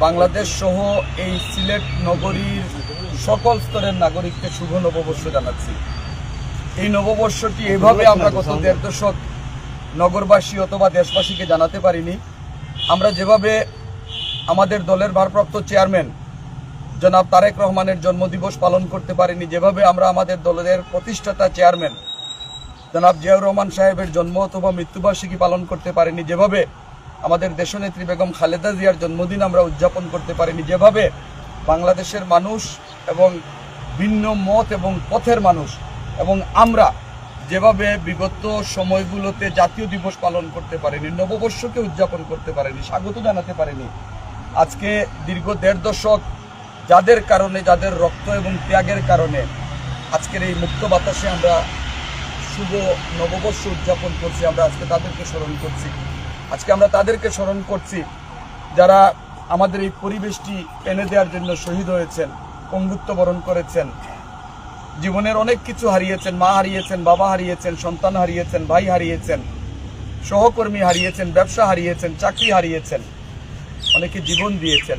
বাংলাদেশ সহ এই সিলেট নগরীর সকল স্তরের নাগরিককে শুভ নববর্ষ জানাচ্ছি। এই নববর্ষটি এভাবে আমরা গত ১.৫ দশক নগরবাসী অথবা দেশবাসীকে জানাতে পারিনি। আমরা যেভাবে আমাদের দলের ভারপ্রাপ্ত চেয়ারম্যান জনাব তারেক রহমানের জন্মদিবস পালন করতে পারিনি, যেভাবে আমরা আমাদের দলের প্রতিষ্ঠাতা চেয়ারম্যান জনাব জিয়াউর রহমান সাহেবের জন্ম অথবা মৃত্যুবার্ষিকী পালন করতে পারিনি, যেভাবে আমাদের দেশনেত্রী বেগম খালেদা জিয়ার জন্মদিন আমরা উদযাপন করতে পারিনি, যেভাবে বাংলাদেশের মানুষ এবং ভিন্ন মত এবং পথের মানুষ এবং আমরা যেভাবে বিগত সময়গুলোতে জাতীয় দিবস পালন করতে পারিনি, নববর্ষকে উদযাপন করতে পারিনি, স্বাগত জানাতে পারিনি, আজকে দীর্ঘ ১.৫ দশক যাদের কারণে, যাদের রক্ত এবং ত্যাগের কারণে আজকের এই মুক্ত বাতাসে আমরা শুভ নববর্ষ উদযাপন করছি, আমরা আজকে তাদেরকে স্মরণ করছি। আজকে আমরা তাদেরকে স্মরণ করছি যারা আমাদের এই পরিবেশটি এনে দেওয়ার জন্য শহীদ হয়েছেন, পঙ্গুত্ব বরণ করেছেন, জীবনের অনেক কিছু হারিয়েছেন, মা হারিয়েছেন, বাবা হারিয়েছেন, সন্তান হারিয়েছেন, ভাই হারিয়েছেন, সহকর্মী হারিয়েছেন, ব্যবসা হারিয়েছেন, চাকরি হারিয়েছেন, অনেকে জীবন দিয়েছেন,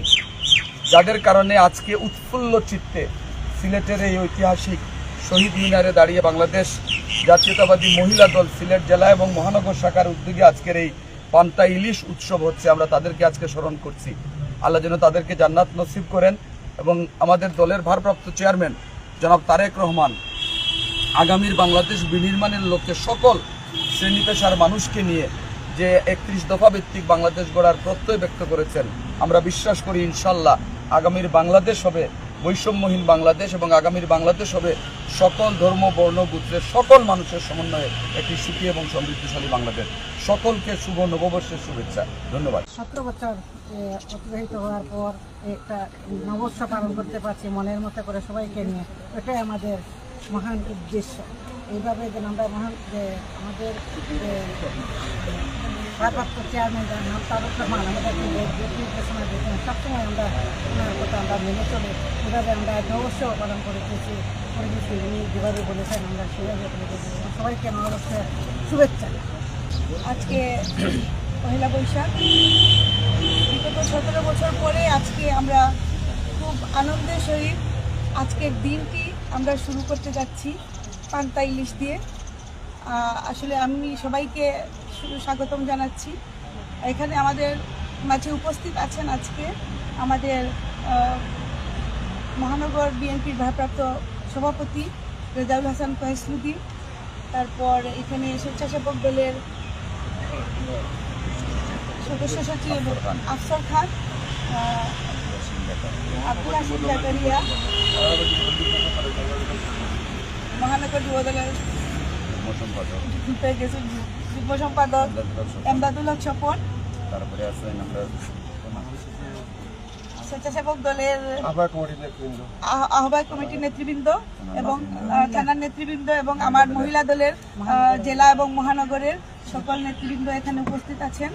যাদের কারণে আজকে উৎফুল্ল চিত্তে সিলেটের এই ঐতিহাসিক শহীদ মিনারে দাঁড়িয়ে বাংলাদেশ জাতীয়তাবাদী মহিলা দল সিলেট জেলা এবং মহানগর শাখার উদ্যোগে আজকের এই পান্তা ইলিশ উৎসব হচ্ছে। আমরা তাদেরকে আজকে স্মরণ করছি। আল্লাহ যেন তাদেরকে জান্নাত নসিব করেন এবং আমাদের দলের ভারপ্রাপ্ত চেয়ারম্যান জনাব তারেক রহমান আগামীর বাংলাদেশ বিনির্মাণের লক্ষ্যে সকল শ্রেণী পেশার মানুষকে নিয়ে যে ৩১ দফা ভিত্তিক বাংলাদেশ গড়ার প্রত্যয় ব্যক্ত করেছেন, আমরা বিশ্বাস করি ইনশাল্লাহ আগামীর বাংলাদেশ হবে বৈষম্যহীন বাংলাদেশ এবং আগামীর বাংলাদেশ হবে সকল ধর্ম বর্ণ গোত্রের সকল মানুষের সমন্বয়ে একটি সুখী এবং সমৃদ্ধশালী বাংলাদেশ। সকলকে শুভ নববর্ষের শুভেচ্ছা। ধন্যবাদ। 17 বছর অতিবাহিত হওয়ার পর একটা নববর্ষ পালন করতে পারছি মনের মতো করে সবাইকে নিয়ে, এটাই আমাদের মহান উদ্দেশ্য। এইভাবে যেন আমরা আমাদের ভারপ্রাপ্ত চেয়ারম্যান নাম তারেক রহমান আমাদেরকে নির্দেশনা দিয়েছেন, সবসময় আমরা ওনার কথা আমরা মেনে চলে এভাবে আমরা নববর্ষ পালন করতেছি। উনি যেভাবে বলেছেন আমরা সেভাবে সবাইকে নববর্ষের শুভেচ্ছা। আজকে পহেলা বৈশাখ, বিগত 17 বছর পরে আজকে আমরা খুব আনন্দের সহিত আজকের দিনটি আমরা শুরু করতে যাচ্ছি পান্তা ইলিশ দিয়ে। আসলে আমি সবাইকে স্বাগতম জানাচ্ছি। এখানে আমাদের মাঝে উপস্থিত আছেন আজকে আমাদের মহানগর বিএনপির ভারপ্রাপ্ত সভাপতি রেজাউল হাসান ফয়সলুদ্দিন, তারপর এখানে স্বেচ্ছাসেবক দলের সদস্য সচিব আফসর খান, আব্দুল হাসিন জাকারিয়া, মহানগর যুব দলের যুগ্ম সম্পাদক এমদাদুল হক স্বপন, স্বেচ্ছাসেবক দলের আহ্বায়ক কমিটির নেতৃবৃন্দ এবং থানার নেতৃবৃন্দ এবং আমার মহিলা দলের জেলা এবং মহানগরের সকল নেতৃবৃন্দ এখানে উপস্থিত আছেন।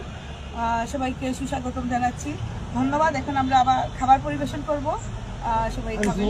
সবাইকে সুস্বাগতম জানাচ্ছি। ধন্যবাদ। এখন আমরা আবার খাবার পরিবেশন করব। সবাই খাবেন।